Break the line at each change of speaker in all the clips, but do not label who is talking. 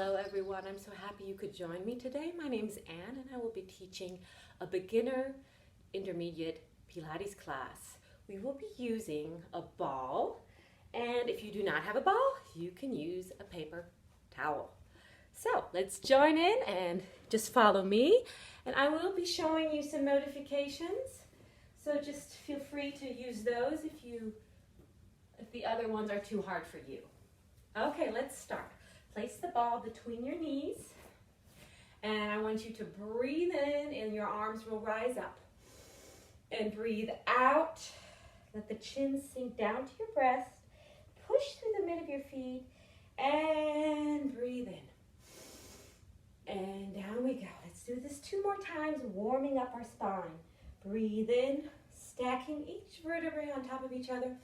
Hello everyone, I'm so happy you could join me today. My name's Anne and I will be teaching a beginner intermediate Pilates class. We will be using a ball, and if you do not have a ball, you can use a paper towel. So let's join in and just follow me, and I will be showing you some notifications, so just feel free to use those if the other ones are too hard for you. Okay, let's start. Place the ball between your knees, and I want you to breathe in and your arms will rise up. And breathe out. Let the chin sink down to your breast. Push through the mid of your feet and breathe in. And down we go. Let's do this 2 more times, warming up our spine. Breathe in, stacking each vertebrae on top of each other.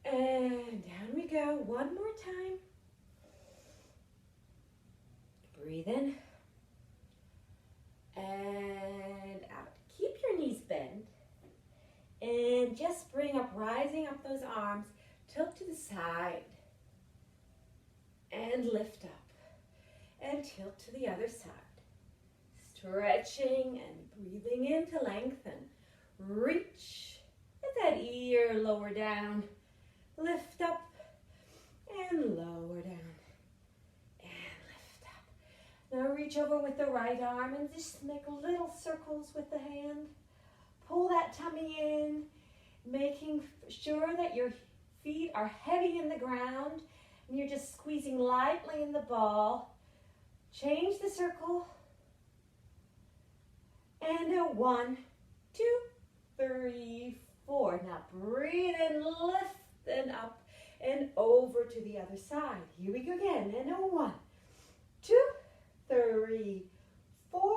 And down we go. 1 more time. Breathe in and out. Keep your knees bent and just bring up, rising up those arms, tilt to the side and lift up and tilt to the other side. Stretching and breathing in to lengthen. Reach, let that ear lower down, lift up and lower down. Now reach over with the right arm and just make little circles with the hand. Pull that tummy in, making sure that your feet are heavy in the ground and you're just squeezing lightly in the ball. Change the circle. And 1, 2, 3, 4. Now breathe in, lift and up and over to the other side. Here we go again. And 1, 2, 3, 4,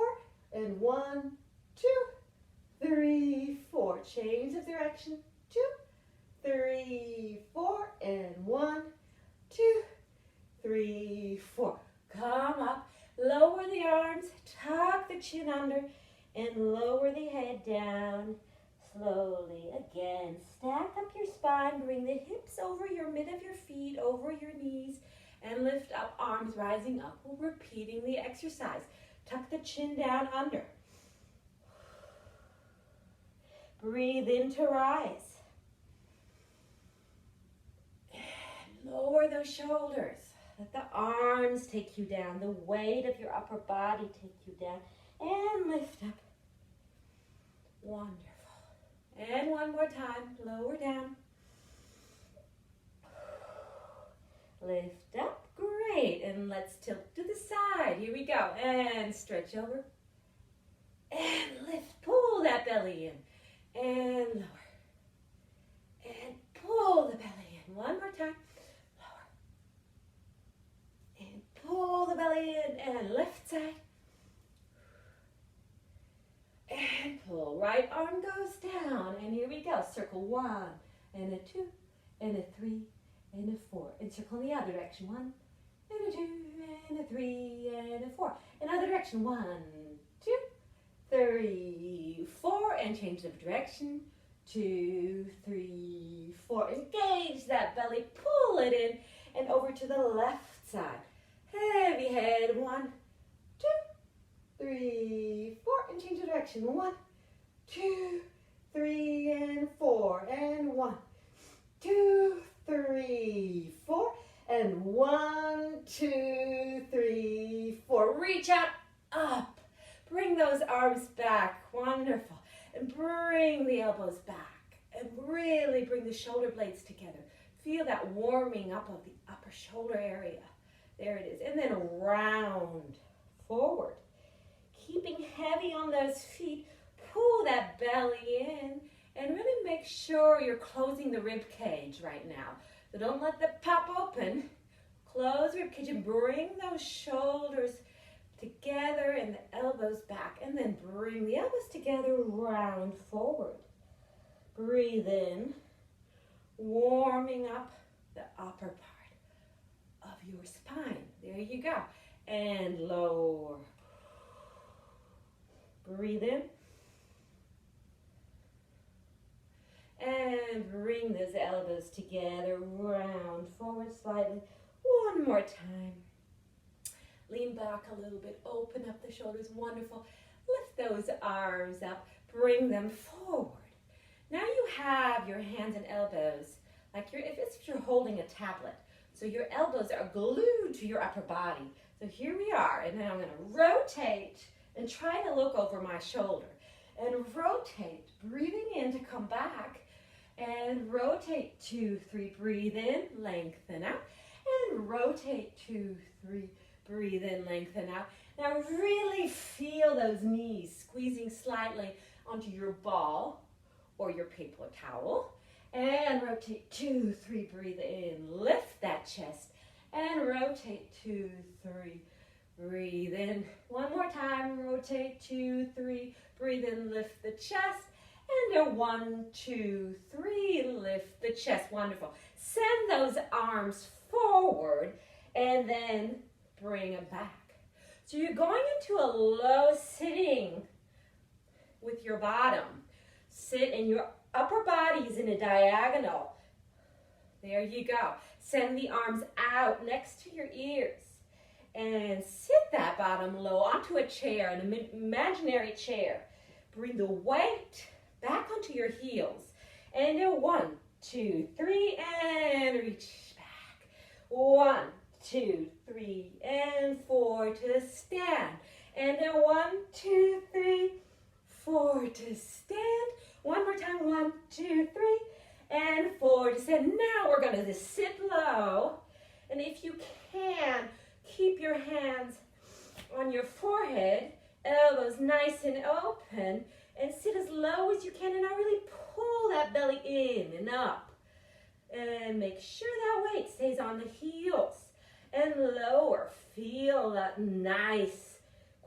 and 1, 2, 3, 4. Change of direction. 2, 3, 4, and 1, 2, 3, 4. Come up, lower the arms, tuck the chin under, and lower the head down. Slowly again, stack up your spine, bring the hips over your mid of your feet, over your knees, and lift up, arms rising up. We're repeating the exercise. Tuck the chin down under. Breathe in to rise. And lower those shoulders. Let the arms take you down. The weight of your upper body take you down. And lift up. Wonderful. And 1 more time. Lower down. Lift up, great, and let's tilt to the side. Here we go, and stretch over, and lift, pull that belly in, and lower, and pull the belly in. 1 more time, lower, and pull the belly in, and left side, and pull. Right arm goes down, and here we go. Circle 1, and 2, and 3, and 4, and circle in the other direction. 1, and 2, and 3, and 4. In other direction. 1, 2, 3, 4, and change of direction. 2, 3, 4. Engage that belly, pull it in, and over to the left side. Heavy head. 1, 2, 3, 4, and change of direction. 1, 2, 3, and 4, and 1, 2, 3, 4, and 1, 2, 3, 4. Reach out, up. Bring those arms back. Wonderful. And bring the elbows back. And really bring the shoulder blades together. Feel that warming up of the upper shoulder area. There it is. And then round forward. Keeping heavy on those feet. Pull that belly in. And really make sure you're closing the rib cage right now. So don't let the pop open. Close the rib cage and bring those shoulders together and the elbows back. And then bring the elbows together, round forward. Breathe in, warming up the upper part of your spine. There you go. And lower. Breathe in. And bring those elbows together, round forward slightly. 1 more time. Lean back a little bit, open up the shoulders, wonderful. Lift those arms up, bring them forward. Now you have your hands and elbows, like if you're holding a tablet. So your elbows are glued to your upper body. So here we are, and now I'm going to rotate and try to look over my shoulder. And rotate, breathing in to come back. And rotate, 2, 3, breathe in, lengthen out. And rotate, 2, 3, breathe in, lengthen out. Now really feel those knees squeezing slightly onto your ball or your paper towel. And rotate, 2, 3, breathe in, lift that chest. And rotate, 2, 3, breathe in. One more time, rotate, 2, 3, breathe in, lift the chest. And a 1, 2, 3, lift the chest. Wonderful. Send those arms forward and then bring them back. So you're going into a low sitting with your bottom. Sit and your upper body is in a diagonal. There you go. Send the arms out next to your ears. And sit that bottom low onto a chair, an imaginary chair. Bring the weight back onto your heels. And a 1, 2, 3, and reach back. 1, 2, 3, and 4 to stand. And a 1, 2, 3, 4 to stand. One more time, 1, 2, 3, and 4 to stand. Now we're going to just sit low. And if you can, keep your hands on your forehead, elbows nice and open, and sit as low as you can. And now really pull that belly in and up. And make sure that weight stays on the heels. And lower. Feel that nice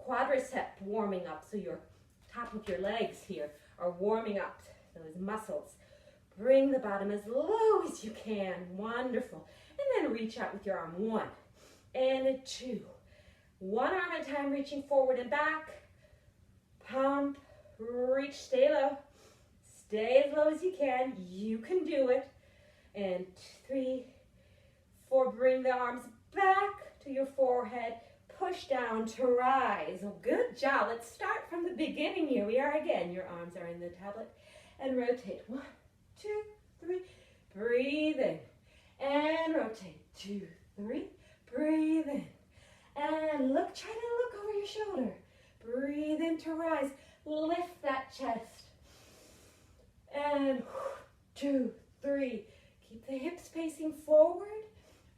quadricep warming up. So your top of your legs here are warming up those muscles. Bring the bottom as low as you can. Wonderful. And then reach out with your arm. 1 and a 2. One arm at a time, reaching forward and back. Pump, reach, stay low. Stay as low as you can. You can do it. And 3, 4, bring the arms back to your forehead. Push down to rise. Oh, good job. Let's start from the beginning. Here we are again. Your arms are in the tablet. And rotate. 1, 2, 3. Breathe in. And rotate. 2, 3. Breathe in. And look. Try to look over your shoulder. Breathe in to rise. Lift that chest. And 2, 3. Keep the hips facing forward.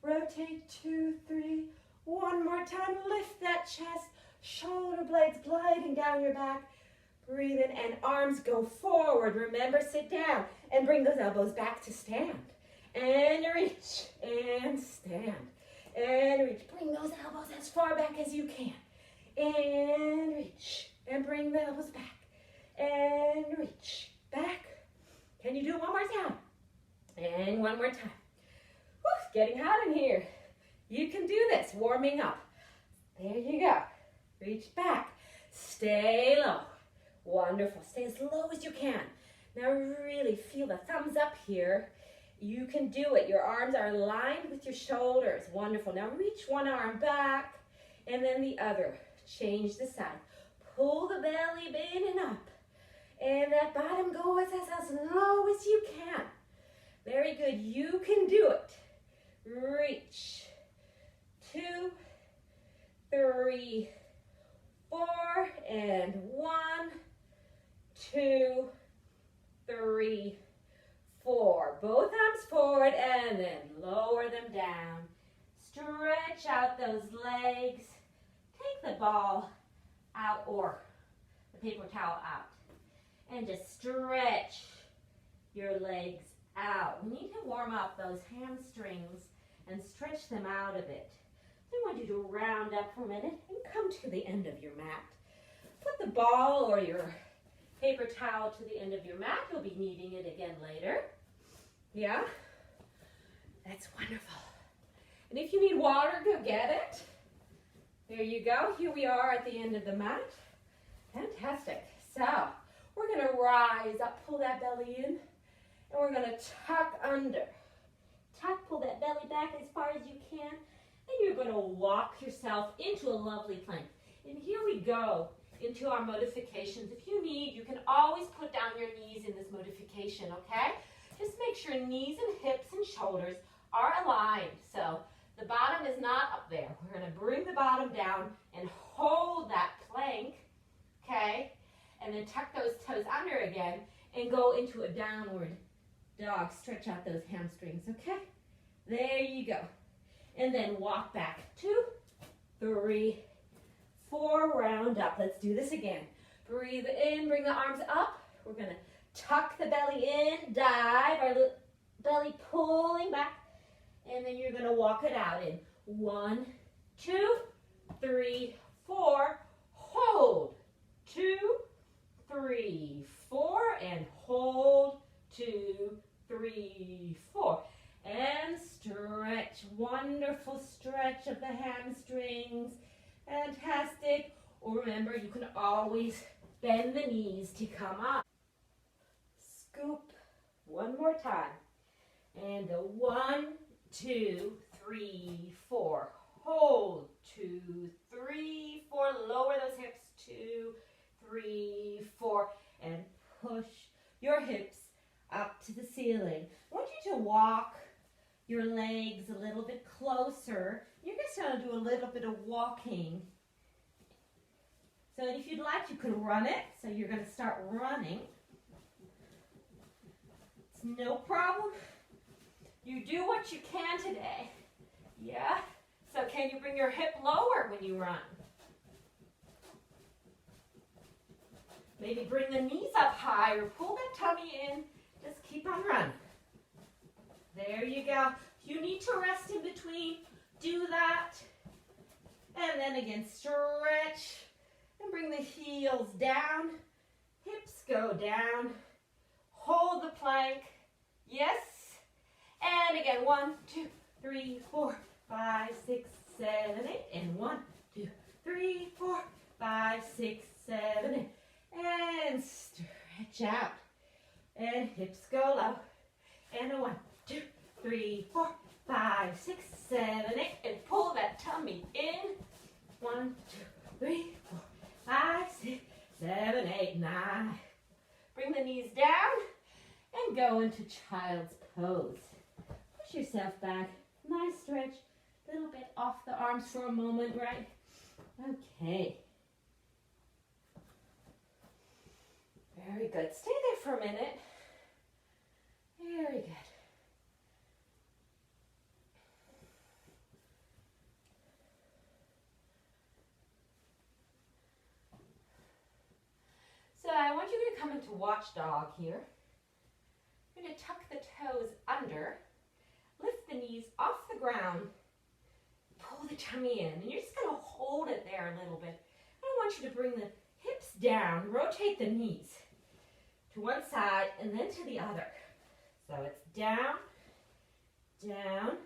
Rotate. 2, 3. One more time, lift that chest, shoulder blades gliding down your back. Breathe in and arms go forward. Remember, sit down and bring those elbows back to stand. And reach and stand. And reach. Bring those elbows as far back as you can. And reach. And bring the elbows back. And reach. Back. Can you do it one more time? And one more time. Woo, it's getting hot in here. You can do this, warming up. There you go. Reach back. Stay low. Wonderful. Stay as low as you can. Now really feel the thumbs up here. You can do it. Your arms are aligned with your shoulders. Wonderful. Now reach one arm back and then the other. Change the side. Pull the belly in and up. And that bottom goes as low as you can. Very good. You can do it. Reach. 2, 3, 4, and 1, 2, 3, 4. Both arms forward and then lower them down. Stretch out those legs. Take the ball out or the paper towel out. And just stretch your legs out. We need to warm up those hamstrings and stretch them out a bit. I want you to round up for a minute and come to the end of your mat. Put the ball or your paper towel to the end of your mat. You'll be needing it again later. Yeah? That's wonderful. And if you need water, go get it. There you go. Here we are at the end of the mat. Fantastic. So, we're going to rise up, pull that belly in, and we're going to tuck under. Tuck, pull that belly back as far as you can. And you're you're going to walk yourself into a lovely plank. And here we go into our modifications. If you need, you can always put down your knees in this modification, okay? Just make sure knees and hips and shoulders are aligned. So the bottom is not up there. We're going to bring the bottom down and hold that plank, okay? And then tuck those toes under again and go into a downward dog. Stretch out those hamstrings, okay? There you go. And then walk back. 2, 3, 4, round up. Let's do this again. Breathe in, bring the arms up. We're going to tuck the belly in, dive, our belly pulling back. And then you're going to walk it out in 1, 2, 3, 4. Hold. 2, 3, 4. And hold. 2, 3, 4. And stretch. Wonderful stretch of the hamstrings. Fantastic. Remember, you can always bend the knees to come up. Scoop. One more time. And the 1, 2, 3, 4. Hold. 2, 3, 4. Lower those hips. 2, 3, 4. And push your hips up to the ceiling. I want you to walk your legs a little bit closer. You're just going to do a little bit of walking. So if you'd like, you could run it. So you're going to start running. It's no problem. You do what you can today. Yeah? So can you bring your hip lower when you run? Maybe bring the knees up high or pull that tummy in. Just keep on running. There you go. If you need to rest in between, do that. And then again, stretch and bring the heels down. Hips go down. Hold the plank. Yes. And again, 1, 2, 3, 4, 5, 6, 7, 8. And 1, 2, 3, 4, 5, 6, 7, 8. And stretch out. And hips go low. And a 1, 2, 3, 4, 5, 6, 7, 8. And pull that tummy in. 1, 2, 3, 4, 5, 6, 7, 8, 9. Bring the knees down and go into child's pose. Push yourself back. Nice stretch. A little bit off the arms for a moment, right? Okay. Very good. Stay there for a minute. Very good. So I want you to come into watchdog here. You're going to tuck the toes under, lift the knees off the ground, pull the tummy in, and you're just going to hold it there a little bit. I want you to bring the hips down, rotate the knees to one side and then to the other. So it's down, down,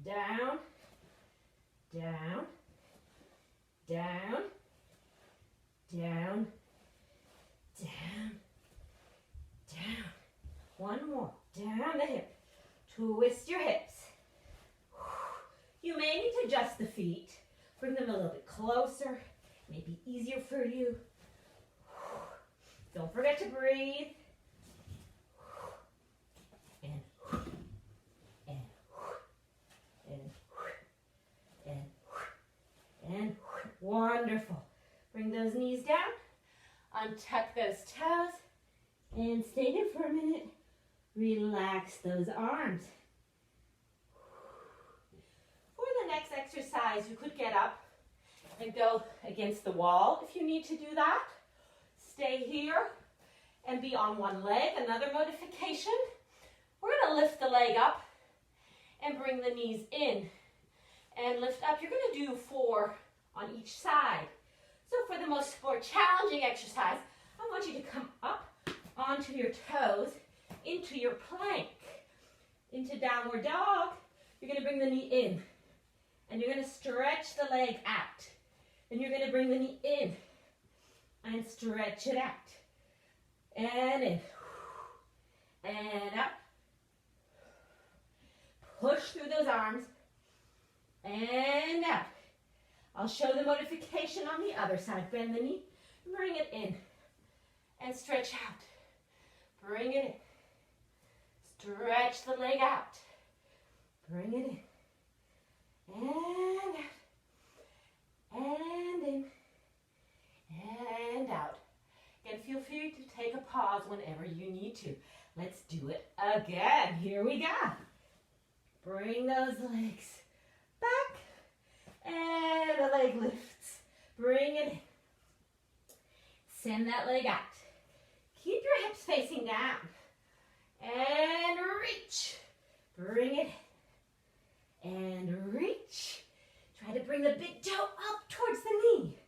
down, down, down, down, down, down. One more. Down the hip. Twist your hips. You may need to adjust the feet. Bring them a little bit closer. Maybe easier for you. Don't forget to breathe. And wonderful. Bring those knees down. Untuck those toes. And stay there for a minute. Relax those arms. For the next exercise, you could get up and go against the wall if you need to do that. Stay here and be on one leg. Another modification. We're going to lift the leg up and bring the knees in and lift up. You're going to do 4 on each side. So for the more challenging exercise, I want you to come up onto your toes, into your plank, into downward dog. You're going to bring the knee in, and you're going to stretch the leg out. Then you're going to bring the knee in and stretch it out. And in, and up. Push through those arms, and out. I'll show the modification on the other side. Bend the knee, bring it in, and stretch out. Bring it in. Stretch the leg out. Bring it in. And out. And in. And out. Again, feel free to take a pause whenever you need to. Let's do it again. Here we go. Bring those legs back. And the leg lifts. Bring it in. Send that leg out. Keep your hips facing down. And reach. Bring it in. And reach. Try to bring the big toe up towards the knee.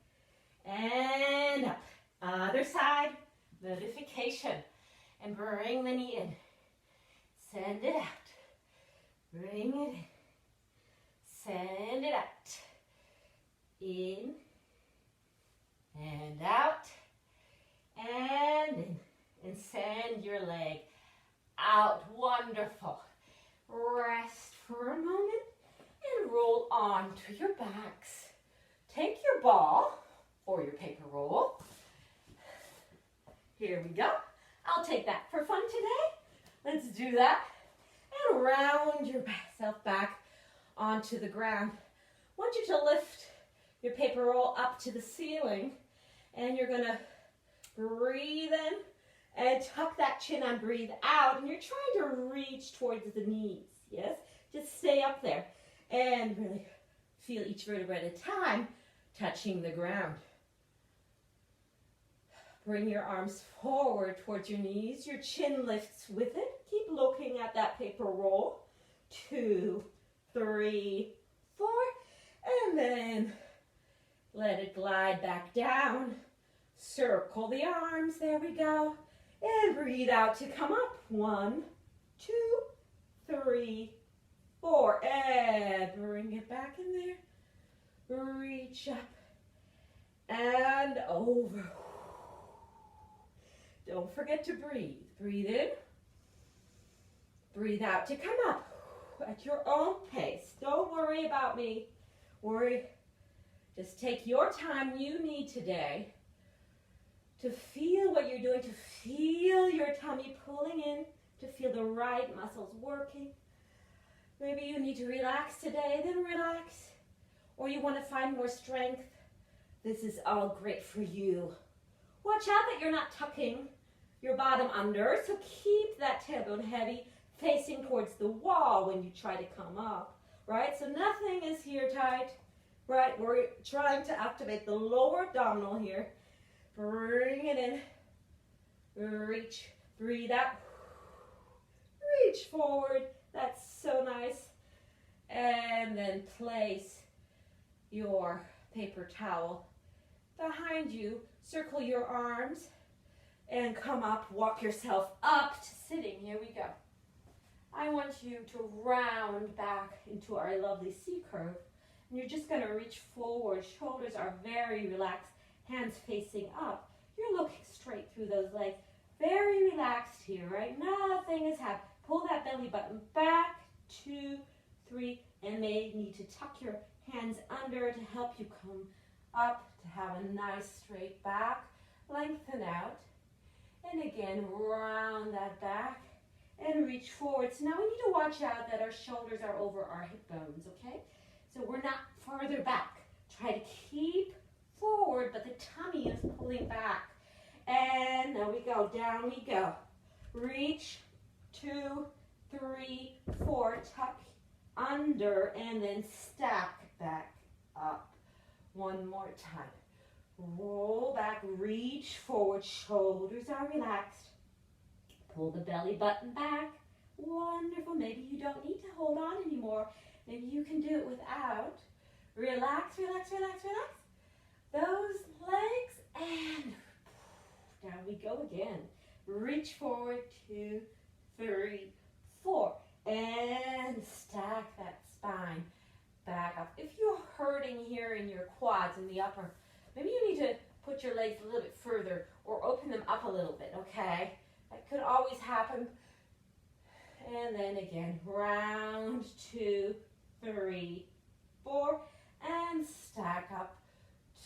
And up. Other side. Modification. And bring the knee in. Send it out. Bring it in. Send it out. In. And out. And in. And send your leg out. Wonderful. Rest for a moment and roll onto your backs. Take your ball or your paper roll. Here we go. I'll take that for fun today. Let's do that. And round yourself back onto the ground. I want you to lift your paper roll up to the ceiling, and you're going to breathe in and tuck that chin and breathe out, and you're trying to reach towards the knees, yes? Just stay up there and really feel each vertebra at a time touching the ground. Bring your arms forward towards your knees. Your chin lifts with it. Keep looking at that paper roll. 2, 3, 4, and then let it glide back down. Circle the arms. There we go. And breathe out to come up. 1, 2, 3, 4. And bring it back in there. Reach up and over. Don't forget to breathe. Breathe in. Breathe out to come up at your own pace. Don't worry about me. Just take your time you need today to feel what you're doing, to feel your tummy pulling in, to feel the right muscles working. Maybe you need to relax today, then relax. Or you want to find more strength. This is all great for you. Watch out that you're not tucking your bottom under, so keep that tailbone heavy, facing towards the wall when you try to come up, right? So nothing is here tight, right? We're trying to activate the lower abdominal here. Bring it in. Reach. Breathe out. Reach forward. That's so nice. And then place your paper towel behind you. Circle your arms and come up. Walk yourself up to sitting. Here we go. I want you to round back into our lovely C curve. And you're just going to reach forward. Shoulders are very relaxed. Hands facing up. You're looking straight through those legs. Very relaxed here, right? Nothing is happening. Pull that belly button back. 2, 3, and may need to tuck your hands under to help you come up to have a nice straight back. Lengthen out. And again, round that back and reach forward. So now we need to watch out that our shoulders are over our hip bones, okay? So we're not farther back. Try to keep forward, but the tummy is pulling back. And now we go, down we go. Reach, 2, 3, 4, tuck under, and then stack back up. One more time. Roll back, reach forward, shoulders are relaxed. Pull the belly button back. Wonderful. Maybe you don't need to hold on anymore. Maybe you can do it without. Relax, relax, relax, relax. Those legs, and down we go again. Reach forward, 2, 3, 4, and stack that spine back up. If you're hurting here in your quads in the upper, maybe you need to put your legs a little bit further or open them up a little bit, okay? That could always happen. And then again, round, 2, 3, 4.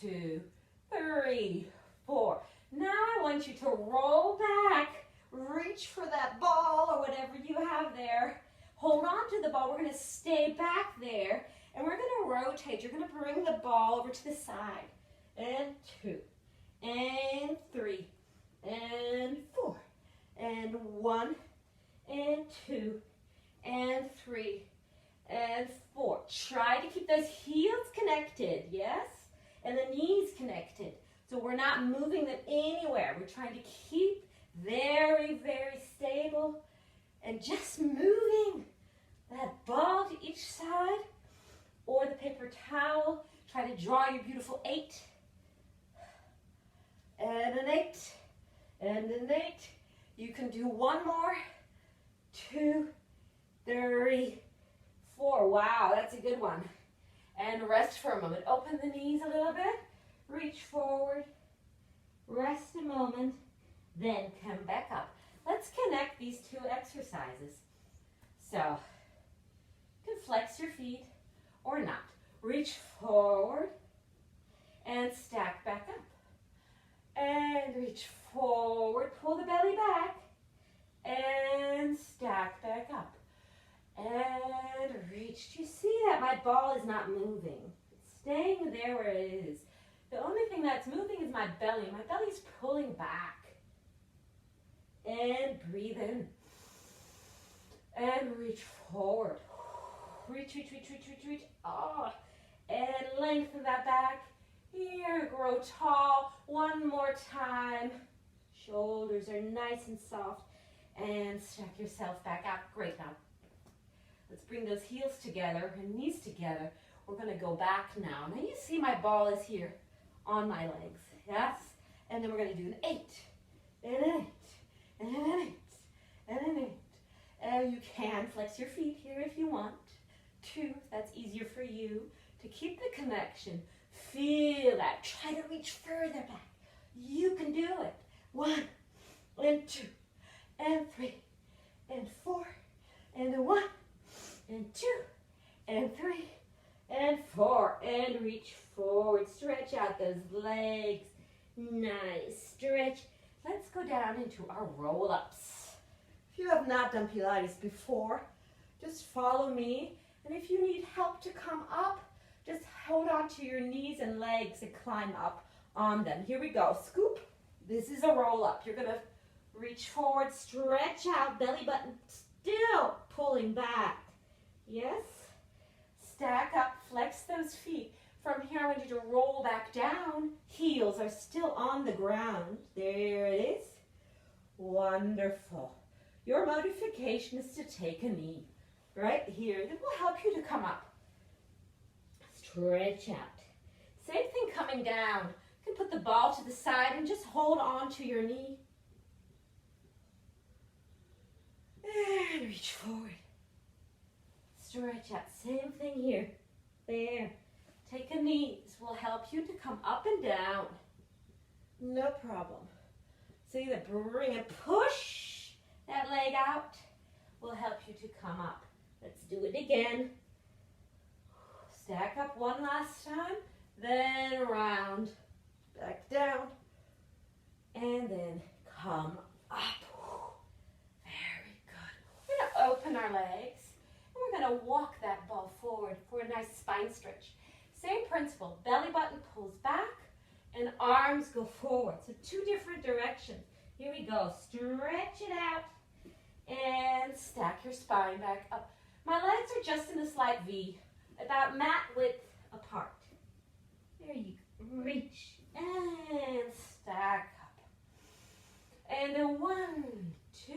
2, 3, 4. Now I want you to roll back, reach for that ball or whatever you have there. Hold on to the ball. We're going to stay back there, and we're going to rotate. You're going to bring the ball over to the side. And 2, and 3, and 4, and 1, and 2, and 3, and 4. Try to keep those heels connected, yes? And the knees connected. So we're not moving them anywhere. We're trying to keep very, very stable and just moving that ball to each side or the paper towel. Try to draw your beautiful 8. And an 8. And an 8. You can do one more. 2, 3, 4. Wow, that's a good one. And rest for a moment. Open the knees a little bit. Reach forward. Rest a moment. Then come back up. Let's connect these 2 exercises. So, you can flex your feet or not. Reach forward and stack back up. And reach forward. Pull the belly back. And stack back up. And reach. Do you see that my ball is not moving? It's staying there where it is. The only thing that's moving is my belly. My belly's pulling back. And breathe in. And reach forward. Reach, reach, reach, reach, reach, reach. Oh. And lengthen that back. Here, grow tall. One more time. Shoulders are nice and soft. And stack yourself back out. Great. Now, let's bring those heels together and knees together. We're going to go back now. Now you see my ball is here on my legs. Yes? And then we're going to do an 8. And an 8. And an 8. And an 8. And you can flex your feet here if you want. 2. That's easier for you to keep the connection. Feel that. Try to reach further back. You can do it. 1 and 2 and 3 and 4 and 1 and 2 and 3 and 4 and reach forward. Stretch out those legs. Nice stretch. Let's go down into our roll-ups. If you have not done Pilates before, just follow me. And if you need help to come up, just hold on to your knees and legs and climb up on them. Here we go. Scoop. This is a roll-up. You're going to reach forward, stretch out, belly button still pulling back. Yes? Stack up, flex those feet. From here, I want you to roll back down. Heels are still on the ground. There it is. Wonderful. Your modification is to take a knee right here. It will help you to come up. Stretch out. Same thing coming down. You can put the ball to the side and just hold on to your knee. And reach forward. Stretch out. Same thing here. There. Take a knee. This will help you to come up and down. No problem. So either bring and push that leg out will help you to come up. Let's do it again. Stack up one last time. Then around. Back down. And then come up. Very good. We're going to open our legs. And we're going to walk that ball forward for a nice spine stretch. Same principle. Belly button pulls back and arms go forward. So 2 different directions. Here we go. Stretch it out and stack your spine back up. My legs are just in a slight V, about mat width apart. There you go. Reach and stack up. And then 1, 2,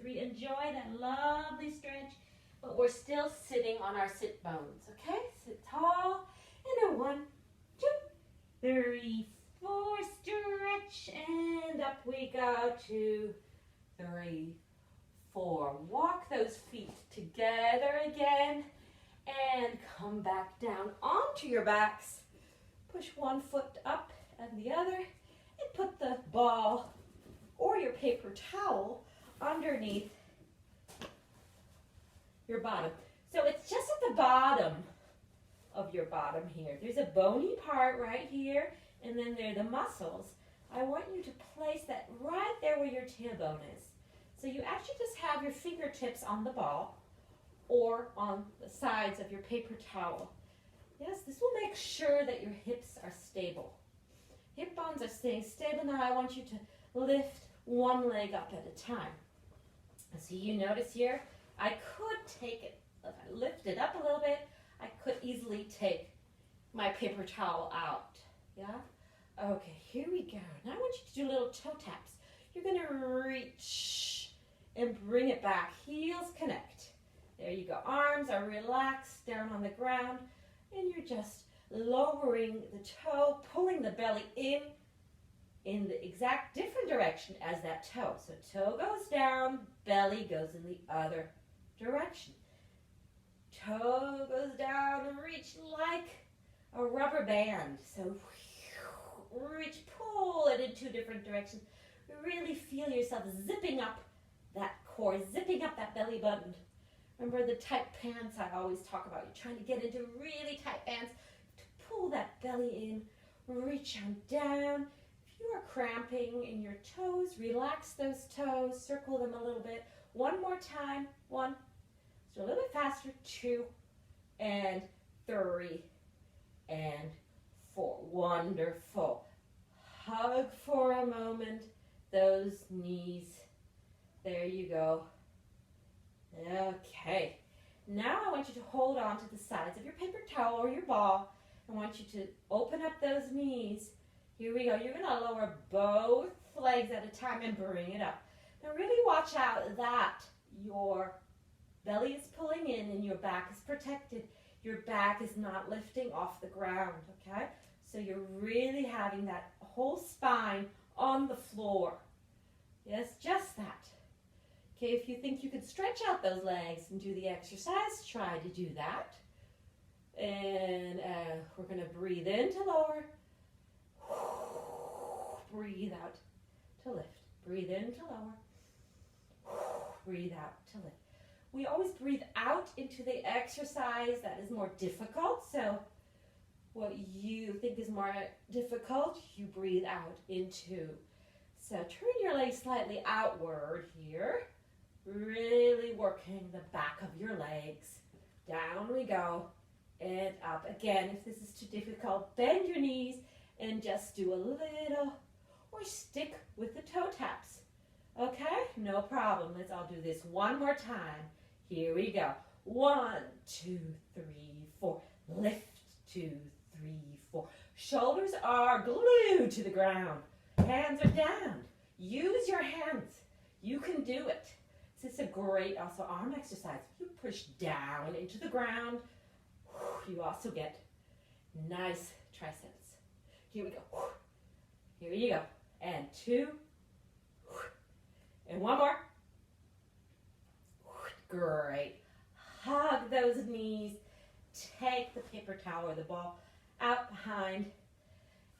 3. Enjoy that lovely stretch, but we're still sitting on our sit bones. Okay? Sit tall. And then 1, 2, 3, 4. Stretch and up we go. 2, 3, 4. Walk those feet together again and come back down onto your backs. Push one foot up and the other and put the ball or your paper towel underneath your bottom. So it's just at the bottom of your bottom here. There's a bony part right here, and then there are the muscles. I want you to place that right there where your tailbone is. So you actually just have your fingertips on the ball or on the sides of your paper towel. Yes, this will make sure that your hips are stable. Hip bones are staying stable. Now I want you to lift one leg up at a time. So you notice here, I could take it, if I lift it up a little bit, I could easily take my paper towel out. Yeah? Okay, here we go. Now I want you to do little toe taps. You're going to reach and bring it back. Heels connect. There you go. Arms are relaxed down on the ground, and you're just lowering the toe, pulling the belly in the exact different direction as that toe. So toe goes down, belly goes in the other direction. Toe goes down and reach like a rubber band. So reach, pull it in two different directions. Really feel yourself zipping up that core, zipping up that belly button. Remember the tight pants I always talk about. You're trying to get into really tight pants to pull that belly in, reach on down. If you are cramping in your toes, relax those toes, circle them a little bit. One more time. 1, so a little bit faster. 2, and 3, and 4. Wonderful. Hug for a moment those knees. There you go. Okay. Now I want you to hold on to the sides of your paper towel or your ball. I want you to open up those knees. Here we go. You're going to lower both legs at a time and bring it up. Now really watch out that your belly is pulling in and your back is protected. Your back is not lifting off the ground, okay? So you're really having that whole spine on the floor. Yes, just that. Okay, if you think you could stretch out those legs and do the exercise, try to do that. And we're going to breathe in to lower. Breathe out to lift. Breathe in to lower. Breathe out to lift. We always breathe out into the exercise that is more difficult. So what you think is more difficult, you breathe out into. So turn your legs slightly outward here. Really working the back of your legs. Down we go and up. Again, if this is too difficult, bend your knees and just do a little or stick with the toe taps. Okay? No problem. Let's all do this one more time. Here we go. 1, 2, 3, 4. Lift. 2, 3, 4. Shoulders are glued to the ground. Hands are down. Use your hands. You can do it. This is a great also arm exercise. You push down into the ground. You also get nice triceps. Here we go. Here you go. And 2. And 1 more. Great. Hug those knees. Take the paper towel or the ball out behind.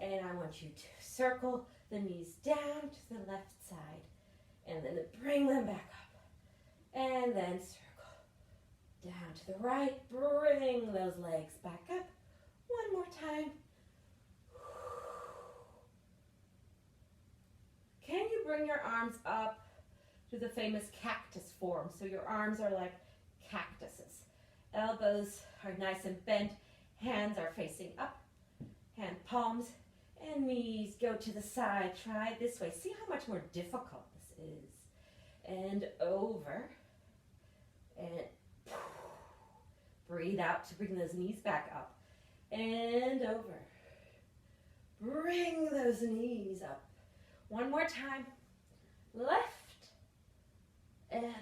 And I want you to circle the knees down to the left side. And then bring them back up. And then circle down to the right. Bring those legs back up. One more time. Can you bring your arms up to the famous cactus form? So your arms are like cactuses. Elbows are nice and bent. Hands are facing up. Hand palms and knees go to the side. Try it this way. See how much more difficult this is. And over. And breathe out to bring those knees back up. And over. Bring those knees up. One more time. Left. And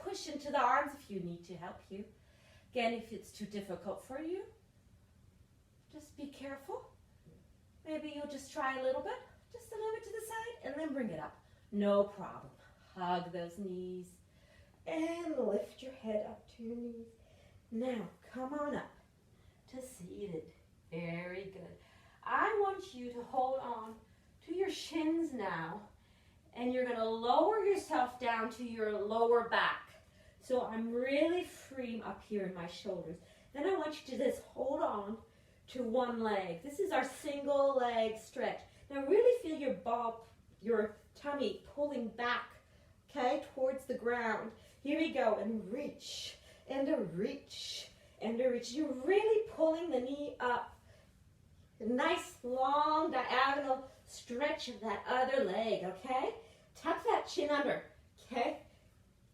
push into the arms if you need to help you. Again, if it's too difficult for you, just be careful. Maybe you'll just try a little bit to the side, and then bring it up. No problem. Hug those knees. And lift your head up to your knees. Now, come on up to seated. Very good. I want you to hold on to your shins now, and you're going to lower yourself down to your lower back. So I'm really free up here in my shoulders. Then I want you to just hold on to one leg. This is our single leg stretch. Now really feel your tummy pulling back, okay, towards the ground. Here we go, and reach, and a reach, and a reach. You're really pulling the knee up. A nice long diagonal stretch of that other leg, okay? Tuck that chin under, okay?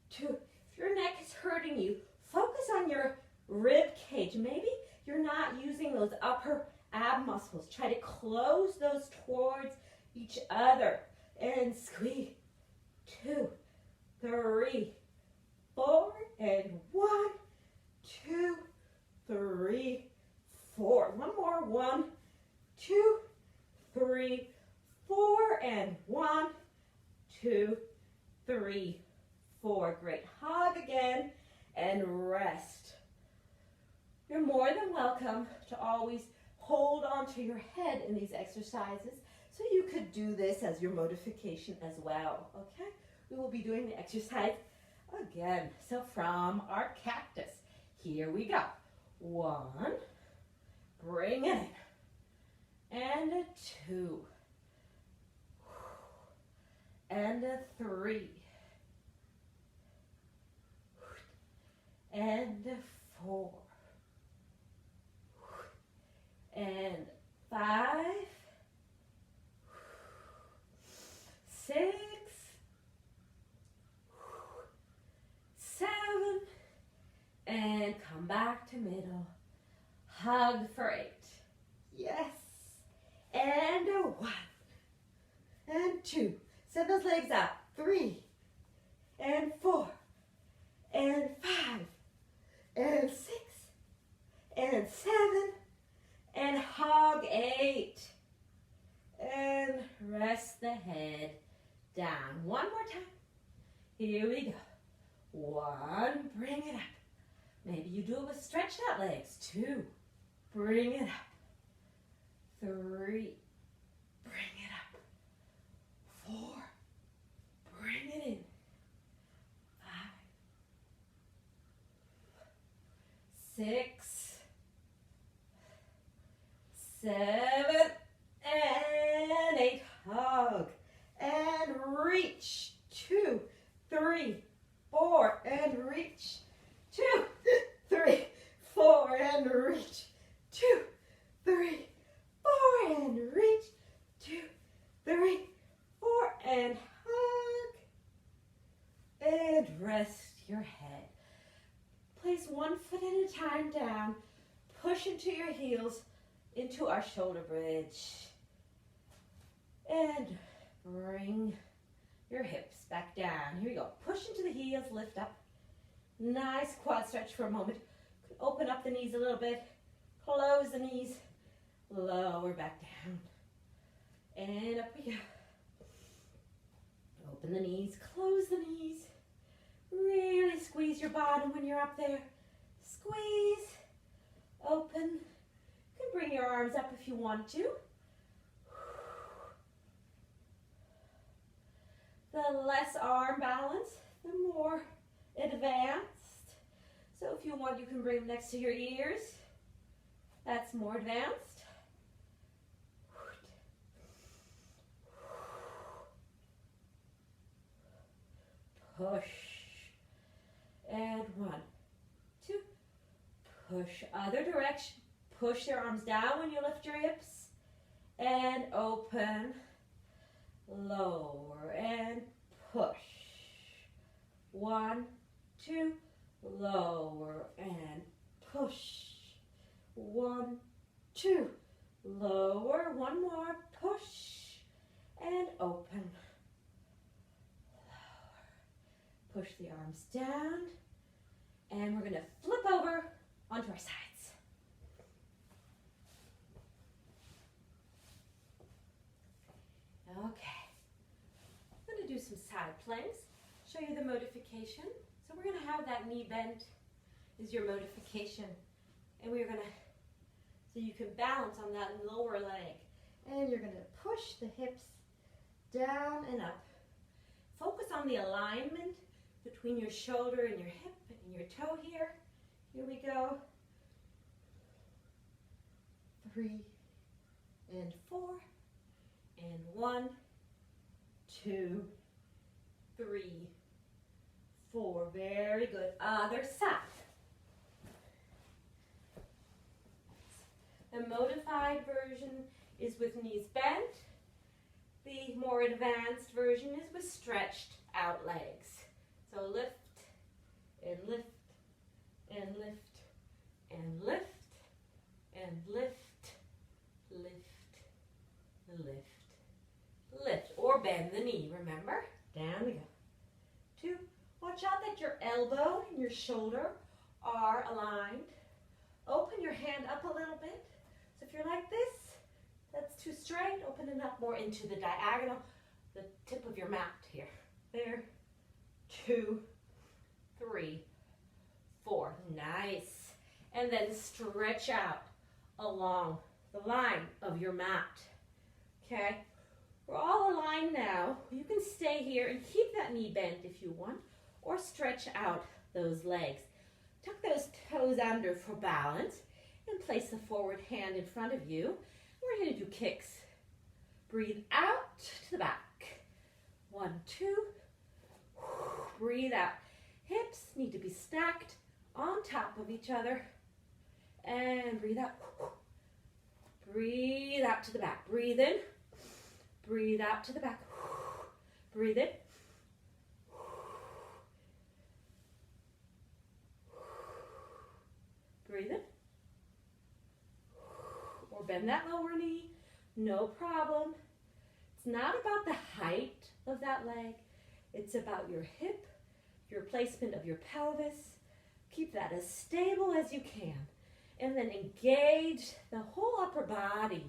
If your neck is hurting you, focus on your rib cage. Maybe you're not using those upper ab muscles. Try to close those towards each other and squeeze. 2, 3, 4, and 1, 2, 3, 4. One more. 1, 2, 3, 4, and 1, 2, 3, 4. Great. Hug again and rest. You're more than welcome to always hold onto your head in these exercises, so you could do this as your modification as well, okay? We will be doing the exercise again. So from our cactus, here we go. 1, bring it in, and a 2, and a 3, and a 4, and 5, 6, 7, and come back to middle. Hug for 8. Yes. And a 1, and 2. Send those legs up. 3, and 4, and 5, and 6, and 7, and hug 8. And rest the head down. One more time. Here we go. 1, bring it up. Maybe you do it with stretched out legs. 2, bring it up. 3, bring it up. 4, bring it in. 5, 6, 7, and 8. Hug and reach. 2, 3, 4, and reach. 2, 3, 4, and reach. 2, 3, 4, and reach. 2, 3, 4, and hug. And rest your head. Place one foot at a time down. Push into your heels, into our shoulder bridge. And bring your hips back down. Here we go. Push into the heels, lift up. Nice quad stretch for a moment. Open up the knees a little bit. Close the knees. Lower back down. And up we go. Open the knees, close the knees. Really squeeze your bottom when you're up there. Squeeze. Open. You can bring your arms up if you want to. The less arm balance, the more advanced. So if you want, you can bring them next to your ears. That's more advanced. Push. And 1, 2. Push other direction. Push your arms down when you lift your hips. And open. Lower and push. 1, 2. Lower and push. 1, 2. Lower. One more. Push. And open. Push the arms down, and we're going to flip over onto our sides. Okay, I'm going to do some side planks, show you the modification. So we're going to have that knee bent is your modification, and we're going to, so you can balance on that lower leg, and you're going to push the hips down and up. Focus on the alignment between your shoulder and your hip and your toe here. Here we go. 3, and 4, and 1, 2, 3, 4. Very good. Other side. The modified version is with knees bent. The more advanced version is with stretched out legs. So lift and lift and lift and lift and lift, lift, lift, lift. Or bend the knee, remember? Down we go. 2. Watch out that your elbow and your shoulder are aligned. Open your hand up a little bit. So if you're like this, that's too straight, open it up more into the diagonal, the tip of your mat here. There. 2, 3, 4. Nice. And then stretch out along the line of your mat. Okay? We're all aligned now. You can stay here and keep that knee bent if you want, or stretch out those legs. Tuck those toes under for balance and place the forward hand in front of you. We're going to do kicks. Breathe out to the back. 1, 2. Breathe out. Hips need to be stacked on top of each other. And breathe out. Breathe out to the back. Breathe in. Breathe out to the back. Breathe in. Breathe in. Or bend that lower knee. No problem. It's not about the height of that leg. It's about your hip, your placement of your pelvis. Keep that as stable as you can. And then engage the whole upper body.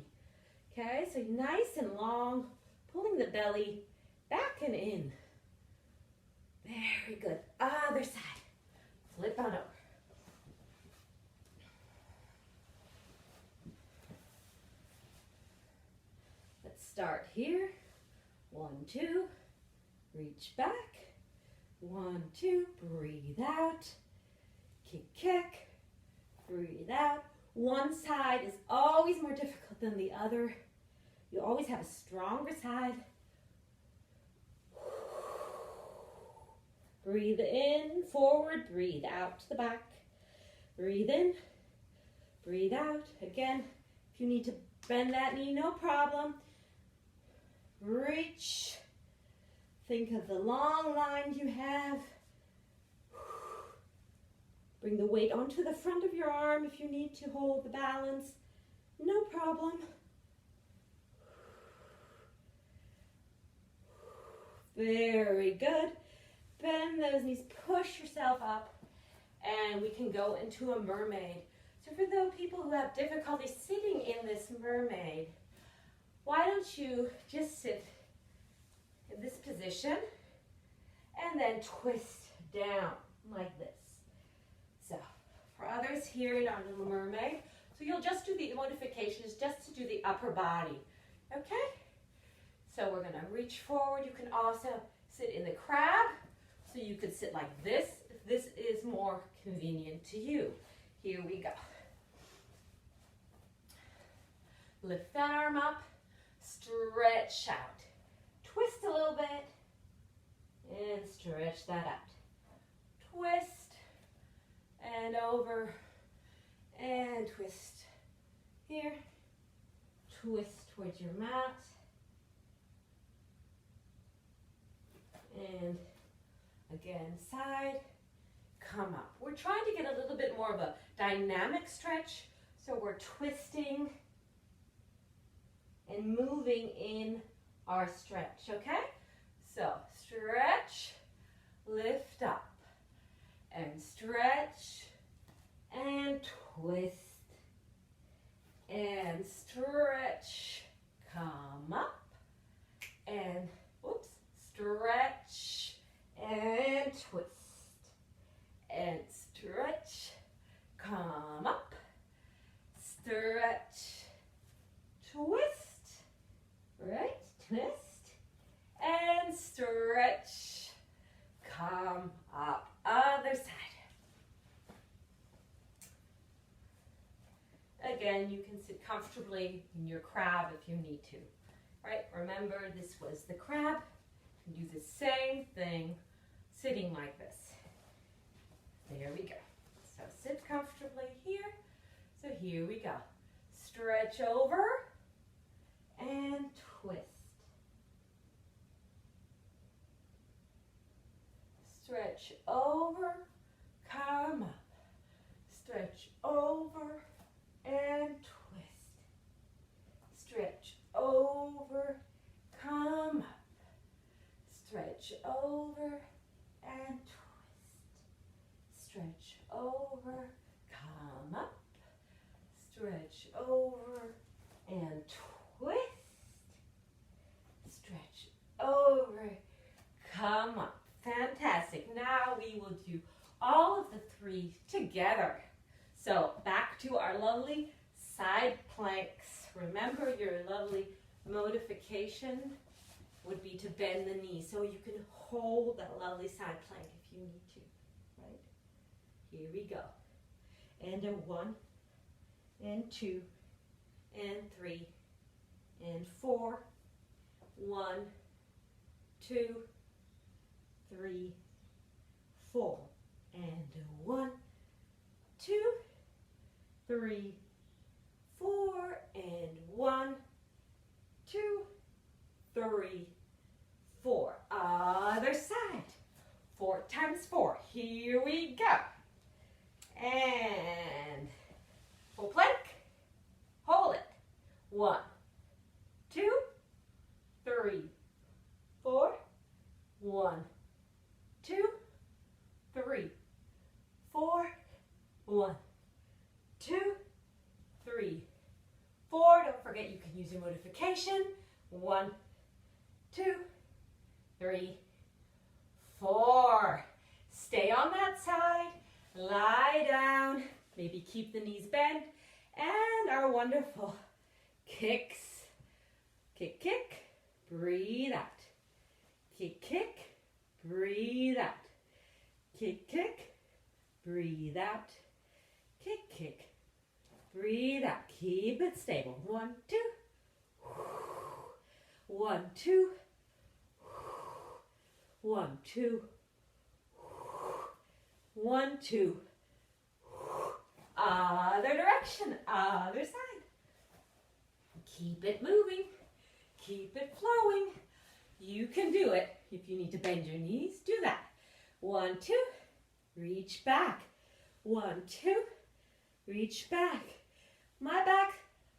Okay, so nice and long, pulling the belly back and in. Very good. Other side. Flip on over. Let's start here. 1, 2. Reach back. 1, 2. Breathe out. Kick, kick. Breathe out. One side is always more difficult than the other. You always have a stronger side. Breathe in, forward, breathe out to the back. Breathe in, breathe out. Again, if you need to bend that knee, no problem. Reach. Think of the long line you have. Bring the weight onto the front of your arm if you need to hold the balance. No problem. Very good. Bend those knees, push yourself up, and we can go into a mermaid. So for those people who have difficulty sitting in this mermaid, why don't you just sit in this position and then twist down like this. So for others here in our little mermaid, so you'll just do the modification is just to do the upper body, okay? So we're gonna reach forward. You can also sit in the crab. So you could sit like this if this is more convenient to you. Here we go. Lift that arm up, stretch out. Twist a little bit and stretch that out. Twist and over and twist here. Twist towards your mat. And again, side, come up. We're trying to get a little bit more of a dynamic stretch, so we're twisting and moving in our stretch, okay? So stretch, lift up, and stretch, and twist, and stretch, come up, and whoops, stretch, and twist, and stretch, come up, stretch, twist, right, twist, and stretch, come up, other side. Again, you can sit comfortably in your crab if you need to. Right? Remember, this was the crab. You can do the same thing sitting like this. There we go. So sit comfortably here. So here we go. Stretch over and twist. Stretch over, come up. Stretch over and twist. Stretch over, come up. Stretch over and twist. Stretch over, come up. Stretch over and twist. Stretch over, come up. Fantastic. Now we will do all of the three together. So back to our lovely side planks. Remember, your lovely modification would be to bend the knee so you can hold that lovely side plank if you need to. Right? Here we go. And a 1, and 2, and 3, and 4. 1, 2, 3, 4, and 1, 2, 3, 4, and 1, 2, 3, 4. Other side. 4 times 4. Here we go. And full plank. Hold it. 1, 2, 3, 4. 1, 2, 3, 4. 1, 2, 3, 4. Don't forget you can use your modification. 1, 2, 3, 4. Stay on that side. Lie down. Maybe keep the knees bent. And our wonderful kicks. Kick, kick. Breathe out. Kick, kick. Breathe out. Kick, kick. Breathe out. Kick, kick. Breathe out. Keep it stable. 1, 2. 1, 2. 1, 2. 1, 2. Other direction. Other side. Keep it moving. Keep it flowing. You can do it. If you need to bend your knees, do that. 1, 2. Reach back. 1, 2. Reach back. My back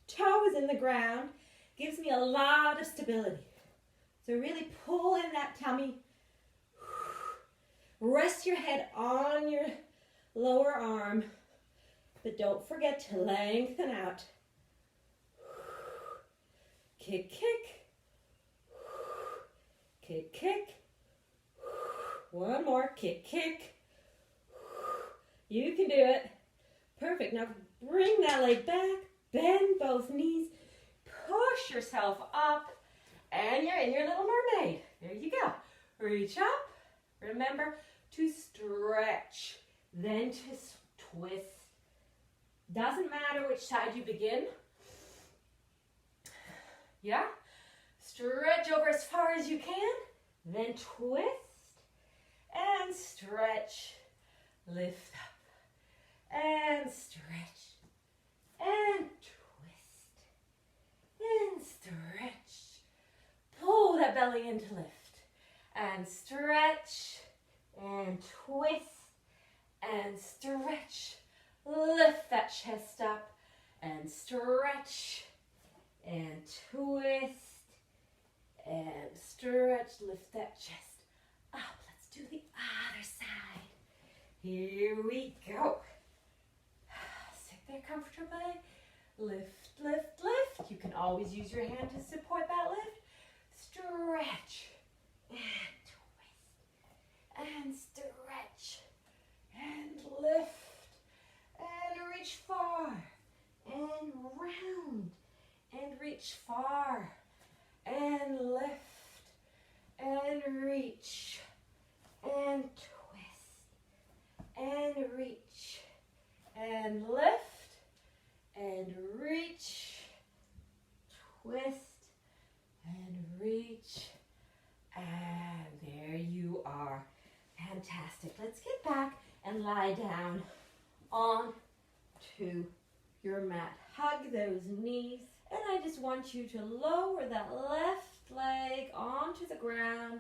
toe is in the ground. Gives me a lot of stability. So really pull in that tummy. Rest your head on your lower arm. But don't forget to lengthen out. Kick, kick. Kick, kick. One more. Kick, kick. You can do it. Perfect. Now bring that leg back. Bend both knees. Push yourself up. And you're in your little mermaid. There you go. Reach up. Remember to stretch. Then to twist. Doesn't matter which side you begin. Yeah? Stretch over as far as you can. Then twist. And stretch. Lift up. And stretch. And twist. And stretch. Pull that belly in to lift. And stretch. And twist. And stretch. Lift that chest up. And stretch. And twist. And stretch. Lift that chest up. Let's do the other side. Here we go. Sit there comfortably. Lift, lift, lift. You can always use your hand to support that lift. Stretch. And twist. And stretch. And lift. And reach far. And round. And reach far. And lift. And reach. And twist. And reach. And lift. and reach, twist and reach, and there you are. Fantastic. Let's get back and lie down on to your mat. Hug those knees, and I just want you to lower that left leg onto the ground.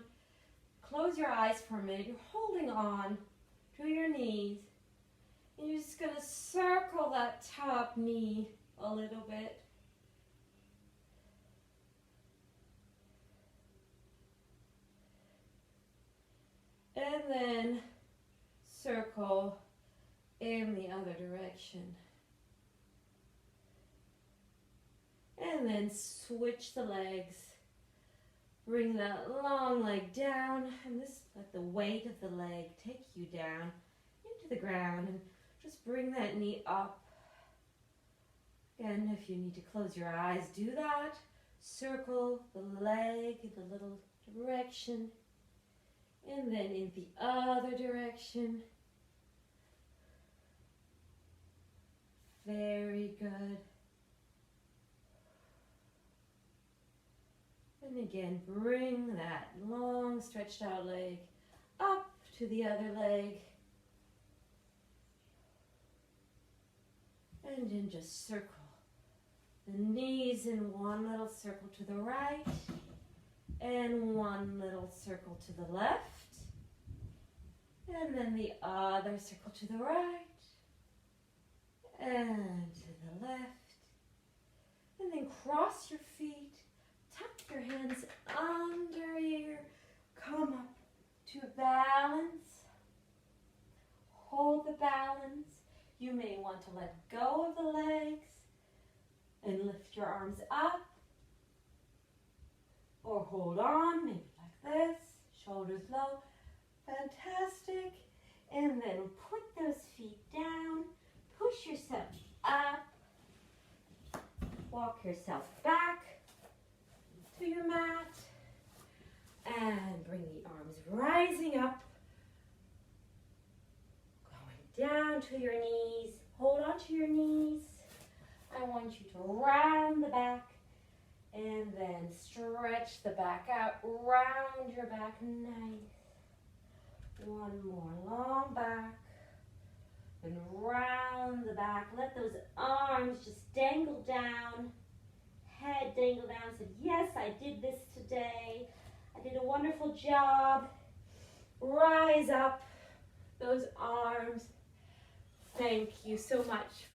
Close your eyes for a minute. You're holding on to your knees, and you're just going to circle that top knee a little bit. And then circle in the other direction. And then switch the legs. Bring that long leg down, and this, let the weight of the leg take you down into the ground, and just bring that knee up. Again, if you need to close your eyes, do that. Circle the leg in the little direction, and then in the other direction. Very good. And again, bring that long stretched out leg up to the other leg. And then just circle the knees in one little circle to the right and one little circle to the left. And then the other circle to the right and to the left. And then cross your feet. Tuck your hands under you. Come up to a balance. Hold the balance. You may want to let go of the legs and lift your arms up. Or hold on, maybe like this. Shoulders low. Fantastic. And then put those feet down. Push yourself up. Walk yourself back to your mat, and bring the arms rising up, going down to your knees. Hold on to your knees. I want you to round the back and then stretch the back out. Round your back, nice. One more, long back and round the back. Let those arms just dangle down. Head dangle down. Said, yes, I did this today. I did a wonderful job. Rise up those arms. Thank you so much